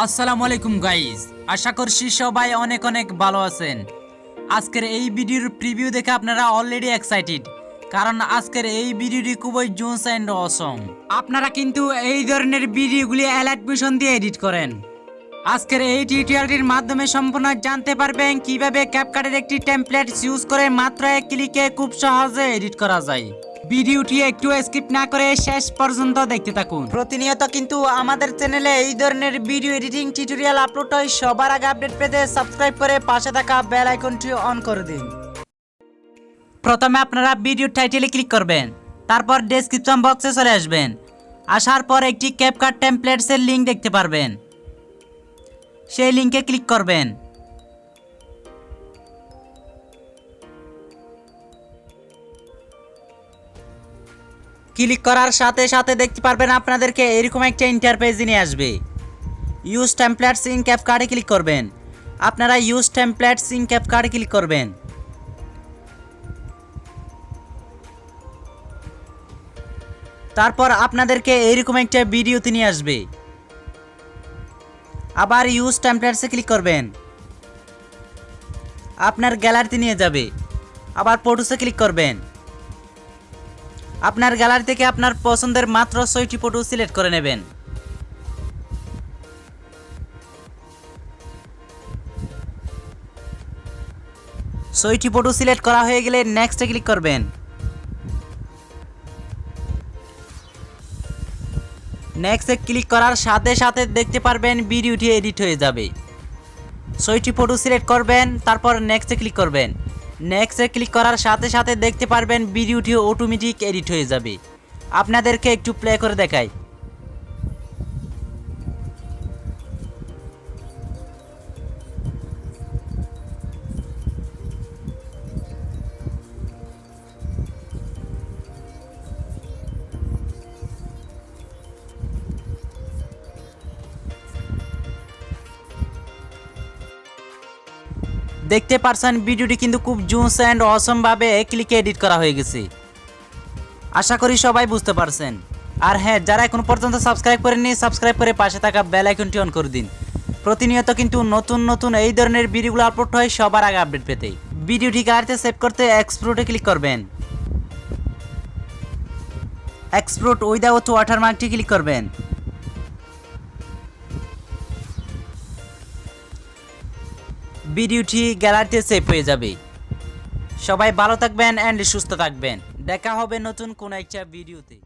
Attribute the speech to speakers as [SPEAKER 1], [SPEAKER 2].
[SPEAKER 1] আসসালামু আলাইকুম গাইস, আশা করছি সবাই অনেক অনেক ভালো আছেন। আজকের এই ভিডিওর প্রিভিউ দেখে আপনারা অলরেডি এক্সাইটেড, কারণ আজকের এই ভিডিওটি খুবই জোস এন্ড অসম। আপনারা কিন্তু এই ধরনের ভিডিওগুলি অ্যালাইট মিশন দিয়ে এডিট করেন। আজকের এই টিউটোরিয়ালটির মাধ্যমে সম্পূর্ণ জানতে পারবেন কিভাবে ক্যাপকাটের একটি টেমপ্লেট ইউজ করে মাত্র এক ক্লিকে খুব সহজে এডিট করা যায়। ভিডিওটি একটু স্কিপ না করে শেষ পর্যন্ত দেখতে থাকুন। প্রতিনিয়ত কিন্তু আমাদের চ্যানেলে এই ধরনের ভিডিও এডিটিং টিউটোরিয়াল আপলোড হয়। সবার আগে আপডেট পেতে সাবস্ক্রাইব করে পাশে থাকা বেল আইকনটি অন করে দিন। প্রথমে আপনারা ভিডিও টাইটেলে ক্লিক করবেন, তারপর ডেসক্রিপশন বক্সে চলে আসবেন। আসার পর একটি ক্যাপকাট টেমপ্লেটসের লিঙ্ক দেখতে পারবেন, সেই লিঙ্কে ক্লিক করবেন। ক্লিক করার সাথে সাথে দেখতে পারবেন আপনাদেরকে এরকম একটা ইন্টারফেস নিয়ে আসবে। ইউজ টেমপ্লেটস ইন ক্যাপকাটে ক্লিক করবেন। আপনারা ইউজ টেমপ্লেটস ইন ক্যাপকাটে ক্লিক করবেন। তারপর আপনাদেরকে এইরকম একটা ভিডিওতে নিয়ে আসবে। আবার ইউজ টেমপ্লেটসে ক্লিক করবেন, আপনার গ্যালারিতে নিয়ে যাবে। আবার ফটোসে ক্লিক করবেন। আপনার গ্যালারি থেকে আপনার পছন্দের মাত্র 6টি ফটো সিলেক্ট করে নেবেন। ছয়টি ফটো সিলেক্ট করা হয়ে গেলে নেক্সটে ক্লিক করবেন। নেক্সটে ক্লিক করার সাথে সাথে দেখতে পারবেন ভিডিওটি এডিট হয়ে যাবে। 6টি ফটো সিলেক্ট করবেন, তারপর নেক্সটে ক্লিক করবেন। নেক্সটে ক্লিক করার সাথে সাথে দেখতে পারবেন ভিডিওটি অটোমেটিক এডিট হয়ে যাবে। আপনাদেরকে একটু প্লে করে দেখাই। দেখতে পারছেন ভিডিওটি কিন্তু খুব জোস এন্ড অসম ভাবে ক্লিকে এডিট করা হয়ে গেছে। আশা করি সবাই বুঝতে পারছেন। আর হ্যাঁ, যারা এখন পর্যন্ত সাবস্ক্রাইব করেননি, সাবস্ক্রাইব করে পাশে থাকা বেল আইকনটি অন করে দিন। প্রতিনিয়ত কিন্তু নতুন নতুন এই ধরনের ভিডিওগুলো আপলোড হয় সবার আগে আপডেট পেতে। ভিডিওটি গ্যালারিতে সেভ করতে এক্সপোর্টে ক্লিক করবেন। এক্সপোর্ট উইদাউট ওয়াটারমার্কটি ক্লিক করবেন। ভিডিওটি গ্যালারিতে সেভ হয়ে যাবে। সবাই ভালো থাকবেন এন্ড সুস্থ থাকবেন। দেখা হবে নতুন কোন একটা ভিডিওতে।